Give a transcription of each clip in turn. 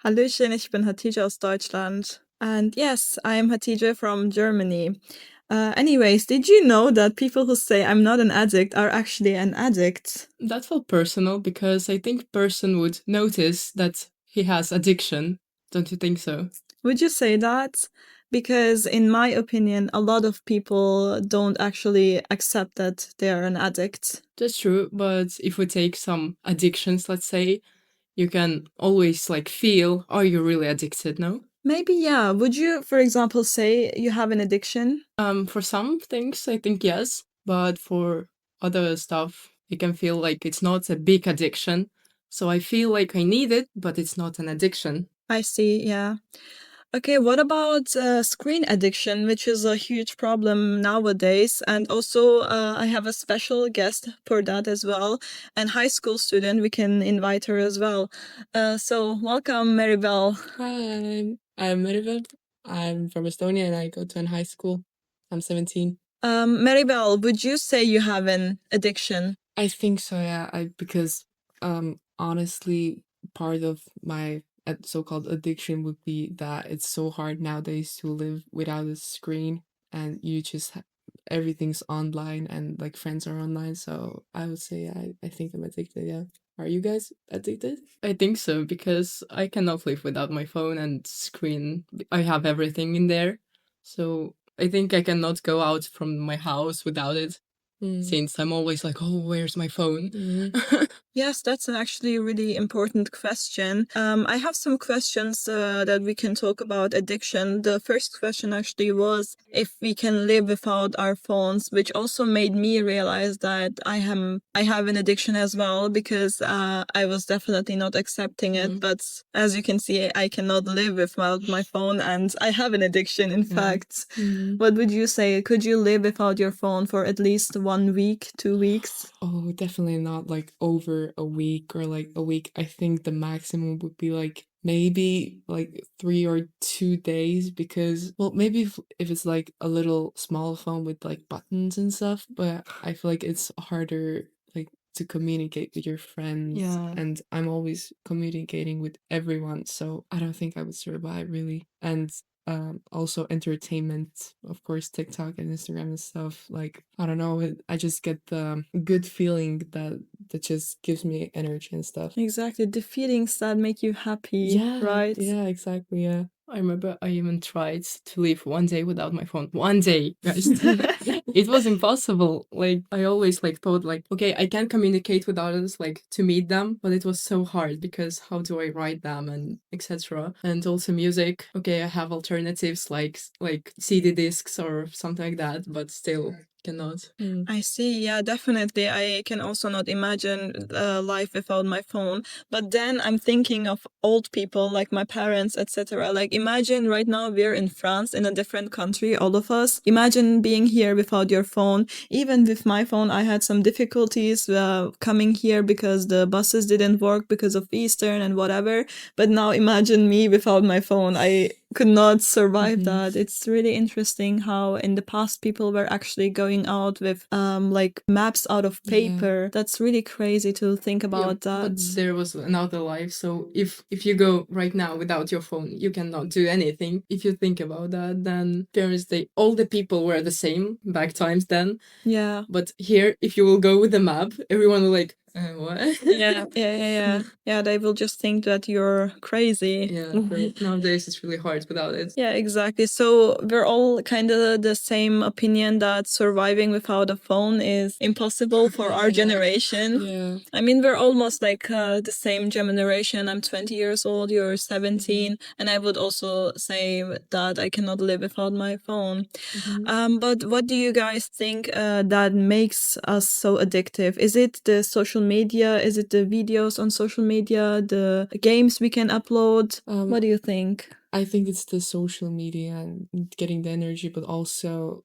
Hallöchen, ich bin Hatice aus Deutschland. And yes, I am Hatice from Germany. Anyways, did you know that people who say I'm not an addict are actually an addict? That felt personal because I think person would notice that he has addiction. Don't you think so? Would you say that? Because in my opinion, a lot of people don't actually accept that they are an addict. That's true, but if we take some addictions, let's say, you can always feel, are you really addicted, no? Maybe, yeah. Would you, for example, say you have an addiction? For some things, I think yes, but for other stuff, it can feel like it's not a big addiction. So I feel like I need it, but it's not an addiction. I see, yeah. Okay, what about screen addiction, which is a huge problem nowadays? And also, I have a special guest for that as well, and high school student. We can invite her as well. So welcome, Maribel. Hi, I'm Maribel. I'm from Estonia and I go to an high school. I'm 17. Maribel, would you say you have an addiction? I think so, yeah. Because honestly, part of my so-called addiction would be that it's so hard nowadays to live without a screen, and you just everything's online and friends are online. So I would say I think I'm addicted. Yeah. Are you guys addicted? I think so because I cannot live without my phone and screen. I have everything in there, so I think I cannot go out from my house without it. Since I'm always like, oh, where's my phone? Yes, that's an actually really important question. I have some questions that we can talk about addiction. The first question actually was if we can live without our phones, which also made me realize that I have an addiction as well because I was definitely not accepting it. But as you can see, I cannot live without my phone, and I have an addiction. In fact, what would you say? Could you live without your phone for at least 1 week, 2 weeks? Oh, definitely not over a week or a week. I think the maximum would be maybe 3 or 2 days because, well, maybe if it's a little small phone with buttons and stuff, but I feel like it's harder to communicate with your friends. Yeah. And I'm always communicating with everyone, so I don't think I would survive really. And also entertainment, of course, TikTok and Instagram and stuff. I don't know, I just get the good feeling that just gives me energy and stuff. Exactly, the feelings that make you happy, Yeah, right? yeah, exactly, yeah. I remember I even tried to live 1 day without my phone. 1 day, guys. It was impossible. I always thought okay, I can communicate with others, to meet them, but it was so hard because how do I write them and etc. And also music. Okay, I have alternatives like CD discs or something like that, but still cannot. I see. Yeah, definitely. I can also not imagine life without my phone. But then I'm thinking of old people like my parents, etc. Like imagine right now we're in France, in a different country, all of us. Imagine being here without your phone. Even with my phone, I had some difficulties coming here because the buses didn't work because of Eastern and whatever. But now imagine me without my phone. I could not survive that. It's really interesting how in the past people were actually going out with maps out of paper. That's really crazy to think about that. But there was another life, so if you go right now without your phone, you cannot do anything. If you think about that, then parents, all the people were the same back times then. Yeah. But here, if you will go with the map, everyone will what? Yeah, they will just think that you're crazy. Yeah, nowadays it's really hard without it. Yeah, exactly. So we're all kind of the same opinion that surviving without a phone is impossible for our generation. Yeah. I mean, we're almost the same generation. I'm 20 years old, you're 17, and I would also say that I cannot live without my phone. But what do you guys think that makes us so addictive? Is it the social media? Is it the videos on social media? The games we can upload? What do you think? I think it's the social media and getting the energy, but also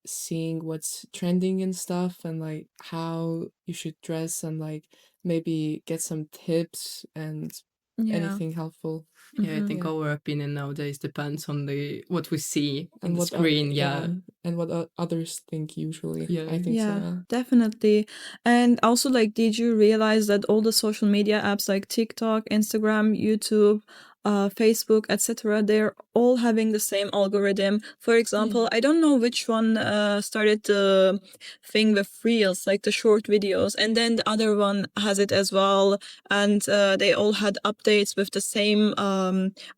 seeing what's trending and stuff and how you should dress and maybe get some tips and anything helpful. Yeah, I think our opinion nowadays depends on what we see on the screen. And what others think usually. Yeah, I think so. Yeah, definitely. And also, did you realize that all the social media apps like TikTok, Instagram, YouTube Facebook, etc., they're all having the same algorithm. For example, I don't know which one started the thing with reels, like the short videos, and then the other one has it as well, and they all had updates with the same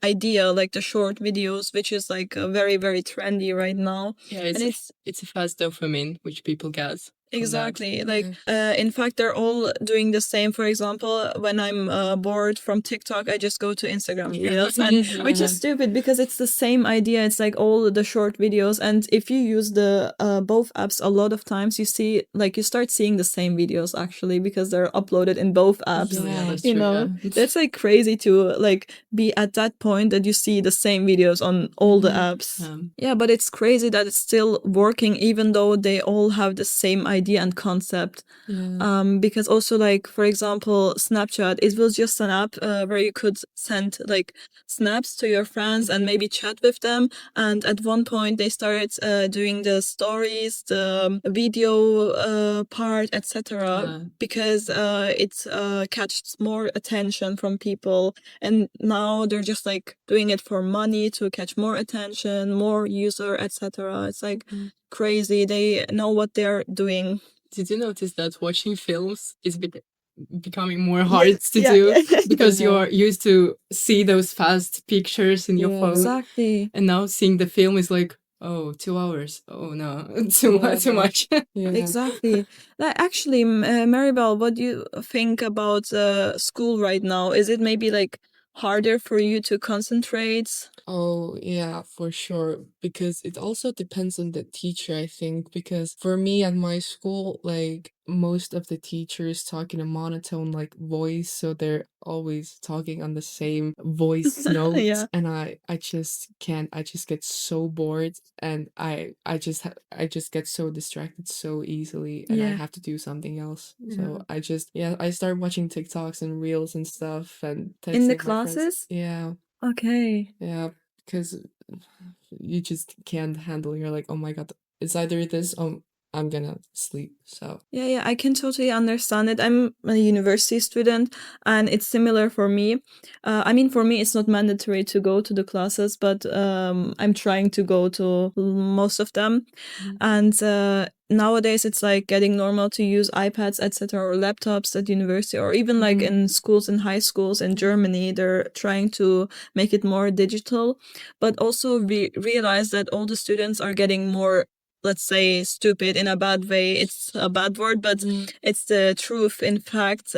idea, like the short videos, which is like very, very trendy right now. Yeah, And it's a fast dopamine which people get from that. exactly. Like, in fact, they're all doing the same. For example, when I'm bored from TikTok, I just go to Instagram Reels, and which is stupid because it's the same idea. It's like all the short videos, and if you use the both apps a lot of times, you see, like, you start seeing the same videos actually because they're uploaded in both apps. Yeah, that's You true. know, Yeah. that's like crazy to like be at that point that you see the same videos on all the apps. Yeah, but it's crazy that it's still working even though they all have the same idea and concept. Because also, like, for example, Snapchat, it was just an app where you could send like snaps to your friends and maybe chat with them. And at one point they started doing the stories, the video part, etc., because it catches more attention from people. And now they're just like doing it for money to catch more attention, more user, etc. It's like crazy. They know what they're doing. Did you notice that watching films is becoming more hard to do because you're used to see those fast pictures in your phone, Exactly. and now seeing the film is like, oh, 2 hours. Oh no, too much. Exactly. Like, actually, Maribel, what do you think about school right now? Is it maybe like harder for you to concentrate? Oh, yeah, for sure. Because it also depends on the teacher, I think. Because for me at my school, like most of the teachers talk in a monotone like voice, so they're always talking on the same voice note. Yeah. And I just can't, I just get so bored, and I just get so distracted so easily, and I Yeah. have to do something else. So I just, yeah, I start watching TikToks and reels and stuff and In the texting my friends. classes? Yeah. Okay. Yeah, because you just can't handle. You're like, oh my god, it's either this or I'm gonna sleep. So Yeah, I can totally understand it. I'm a university student, and it's similar for me. I mean, for me, it's not mandatory to go to the classes, but I'm trying to go to most of them. And nowadays, it's like getting normal to use iPads, etc., or laptops at university, or even like in schools and high schools in Germany, they're trying to make it more digital. But also, we realize that all the students are getting more, let's say, stupid in a bad way. It's a bad word, but it's the truth. In fact,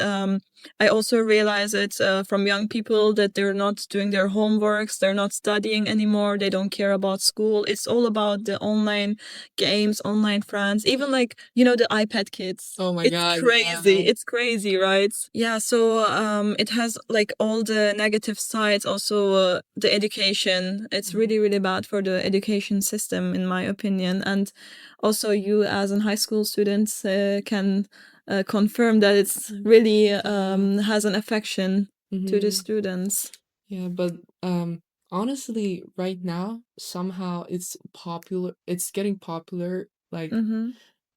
I also realize it from young people that they're not doing their homeworks, they're not studying anymore, they don't care about school. It's all about the online games, online friends, even like, the iPad kids. oh my It's god, crazy. yeah. It's crazy, right? Yeah, so it has like all the negative sides, also the education. It's really, really bad for the education system, in my opinion. And also, you as a high school student can confirm that it's really has an affection to the students. Yeah, but honestly, right now somehow it's popular. It's getting popular. Like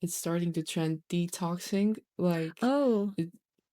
it's starting to trend detoxing. Like Oh,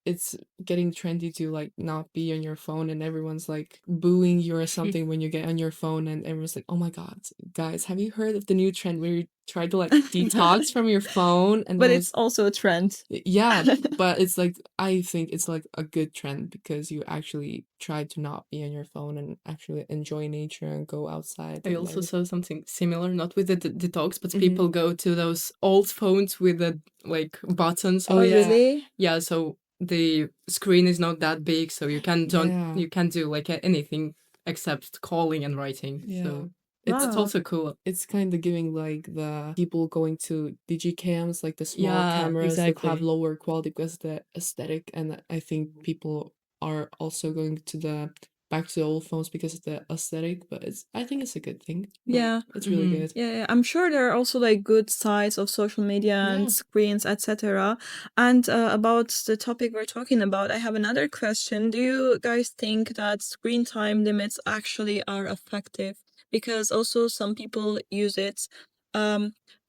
it's getting trendy to like not be on your phone, and everyone's like booing you or something when you get on your phone, and everyone's like, oh my god, guys, have you heard of the new trend where you try to like detox from your phone? And but I it's was, also a trend. yeah, but it's like, I think it's like a good trend because you actually try to not be on your phone and actually enjoy nature and go outside. I also saw something similar, not with the detox, but people go to those old phones with the like buttons. Oh, really? Yeah, so the screen is not that big, so you can don't you can do like anything except calling and writing. So it's Wow. also cool. It's kind of giving like the people going to digicams, like the small cameras that have lower quality because the aesthetic, and I think people are also going to the back to the old phones because of the aesthetic, but I think it's a good thing. Like, Yeah. it's really good. Yeah, I'm sure there are also like good sides of social media and screens, etc. And about the topic we're talking about, I have another question. Do you guys think that screen time limits actually are effective? Because also some people use it.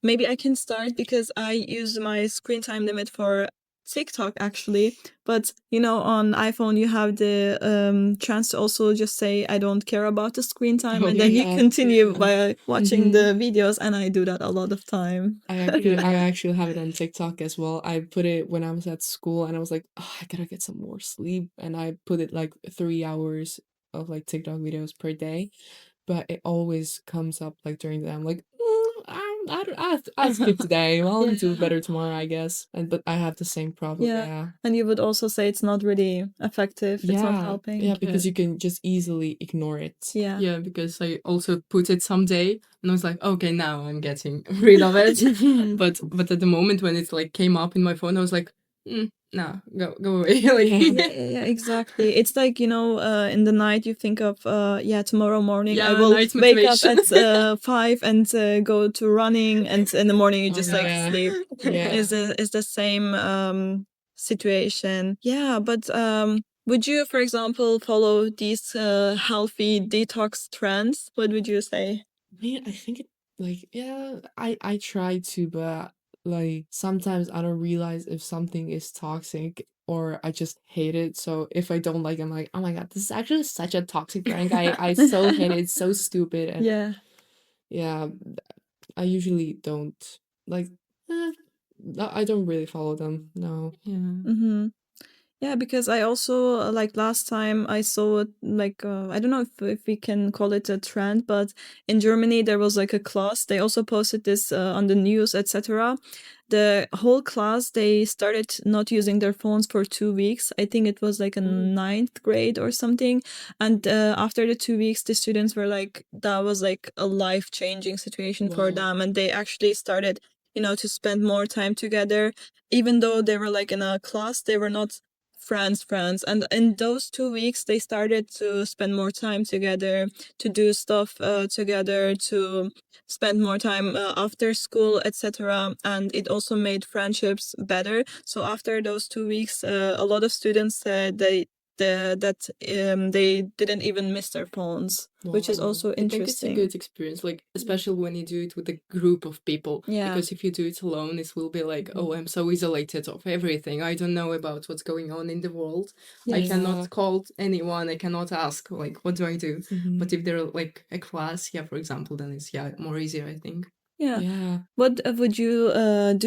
Maybe I can start because I use my screen time limit for TikTok actually, but you know, on iPhone you have the chance to also just say I don't care about the screen time, and then you Yeah. continue by watching Mhm. the videos, and I do that a lot of time. I actually have it on TikTok as well. I put it when I was at school and I was like, oh, I gotta get some more sleep. And I put it like 3 hours of like TikTok videos per day. But it always comes up like during the day. I'm like, I'll skip today. I'll do better tomorrow, I guess. And but I have the same problem. Yeah. Yeah. And you would also say it's not really effective. It's not Yeah. helping. Yeah, because you can just easily ignore it. Yeah. Yeah, because I also put it someday and I was like, okay, now I'm getting rid of it. But at the moment when it like came up in my phone, I was like, no, go away. Like, Yeah, exactly. It's like, you know, in the night you think of, tomorrow morning I Yeah, will night wake up motivation. at 5 and go to running, and in the morning you just like yeah. sleep. Yeah. Is the same situation. Yeah, but would you, for example, follow these healthy detox trends? What would you say? I mean, I think it like yeah, I try to, but like sometimes I don't realize if something is toxic or I just hate it. So if I don't like it, I'm like, oh my god, this is actually such a toxic prank. I so hate it. It's so stupid. And Yeah. yeah, I usually don't like I don't really follow them. No. Yeah. Mm-hmm. Yeah, because I also like last time I saw it, like I don't know if we can call it a trend, but in Germany there was like a class. They also posted this on the news, etc. The whole class, they started not using their phones for 2 weeks. I think it was like a ninth grade or something. And after the 2 weeks, the students were like, that was like a life-changing situation for Wow. them, and they actually started, you know, to spend more time together. Even though they were like in a class, they were not friends, and in those 2 weeks they started to spend more time together, to do stuff together, to spend more time after school, etc. And it also made friendships better. So after those 2 weeks, a lot of students said they didn't even miss their phones, which is Wow. also I think it's a interesting. good experience, like especially when you do it with a group of people. Yeah. Because if you do it alone, it will be like, oh, I'm so isolated of everything. I don't know about what's going on in the world. I Yes. cannot call anyone. I cannot ask, like, what do I do? Mhm. But if they're like a class, yeah, for example, then it's more easier, I think. Yeah. Yeah. What would you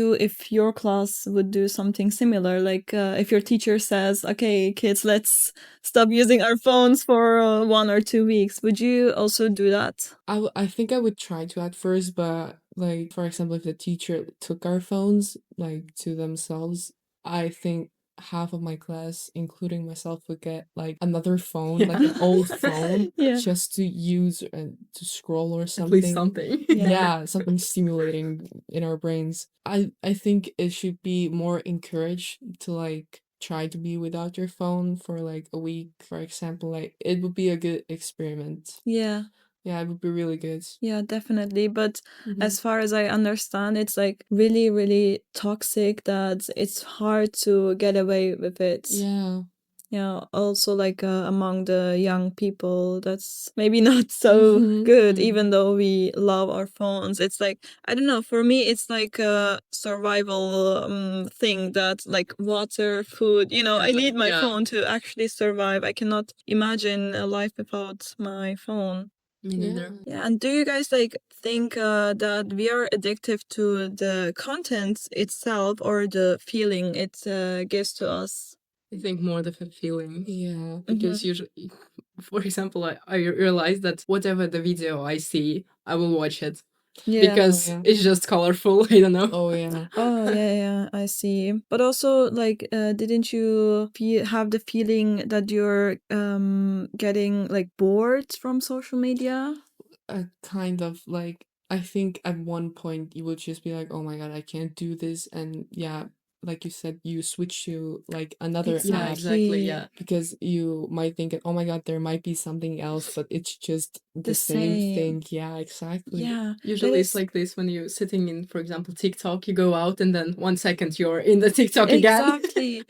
do if your class would do something similar? Like if your teacher says, okay, kids, let's stop using our phones for 1 or 2 weeks. Would you also do that? I think I would try to at first, but like for example, if the teacher took our phones like to themselves, I think half of my class, including myself, would get like another phone, like an old phone, Yeah. just to use and to scroll or At least something. something. Yeah, something stimulating in our brains. I think it should be more encouraged to like try to be without your phone for like a week, for example. Like it would be a good experiment. Yeah. Yeah, it would be really good. Yeah, definitely. But Mhm. as far as I understand, it's like really, really toxic that it's hard to get away with it. Yeah. Yeah, also like among the young people, that's maybe not so Mhm. good, even though we love our phones. It's like, I don't know, for me, it's like a survival thing that like water, food, you know, I need my Yeah. phone to actually survive. I cannot imagine a life without my phone. Me neither. Yeah, and do you guys like think that we are addictive to the content itself or the feeling it gives to us? I think more the feeling. Yeah. Because usually, for example, I realize that whatever the video I see, I will watch it. Yeah. Because yeah. it's just colorful. I don't know. Oh yeah. Oh yeah, I see. But also, like, didn't you have the feeling that you're getting like bored from social media? Kind of like I think at one point you would just be like, oh my god, I can't do this, and yeah, like you said, you switch to like another Yeah, app exactly. Yeah. because you might think, oh my god, there might be something else, but it's just the The same same. thing. Yeah, exactly. Yeah, Usually that it's is like this when you're sitting in, for example, TikTok, you go out and then 1 second you're in the TikTok again. exactly.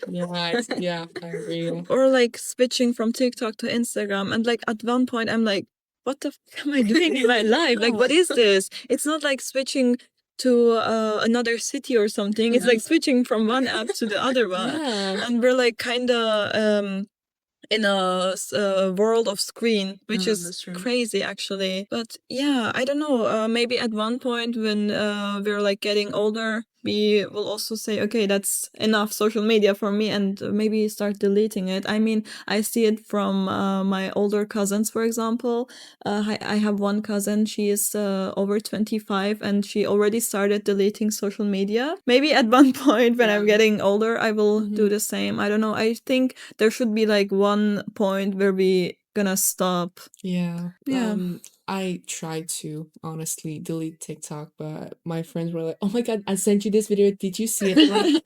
Yeah, I agree. Or like switching from TikTok to Instagram, and like at one point I'm like, what the am I doing in my life? Like, what is this? It's not like switching to another city or something. It's like switching from one app to the other one, Yeah. and we're like kind of in a world of screen, which Yeah, is that's true. crazy actually. But yeah, I don't know. Maybe at one point when we're like getting older, we will also say, okay, that's enough social media for me, and maybe start deleting it. I mean, I see it from my older cousins, for example. I have one cousin, she is over 25, and she already started deleting social media. Maybe at one point when I'm getting older, I will do the same. I don't know. I think there should be like one point where we gonna stop. Yeah. Yeah. I tried to honestly delete TikTok, but my friends were like, "Oh my God, I sent you this video. Did you see it?" I'm like,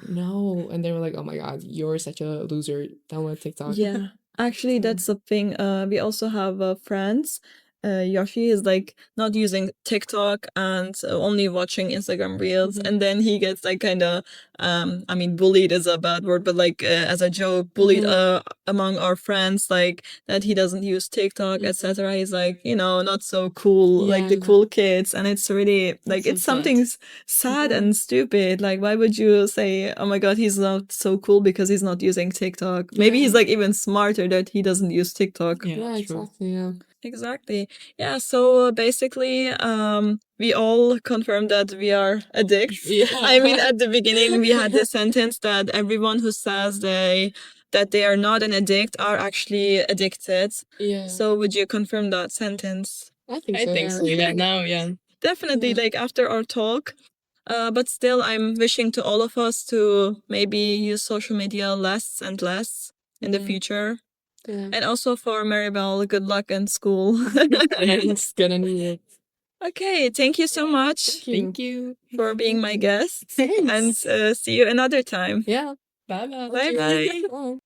no. And they were like, "Oh my God, you're such a loser. Download TikTok." Yeah, actually, that's the thing. We also have friends. Yoshi is like not using TikTok and only watching Instagram Reels, and then he gets like kind of, I mean, bullied is a bad word, but like as a joke, bullied among our friends, like that he doesn't use TikTok, etc. He's like, not so cool, like the Yeah. cool kids, and it's really like so it's something sad and stupid. Like, why would you say, "Oh my God, he's not so cool because he's not using TikTok"? Maybe he's like even smarter that he doesn't use TikTok. Yeah, true. exactly. Yeah. Exactly. Yeah, so basically, we all confirmed that we are addicts. Yeah. I mean, at the beginning, we had the sentence that everyone who says that they are not an addict are actually addicted. Yeah. So would you confirm that sentence? I think I so. think Yeah. so. Yeah, now, yeah. Definitely, Yeah. like after our talk. But still, I'm wishing to all of us to maybe use social media less and less in the future. Yeah. And also for Maribel, good luck in school. It's gonna need it. Okay, thank you so much Thank you. for being my guest. Thanks. And see you another time. Yeah. Bye bye. Bye bye. Bye.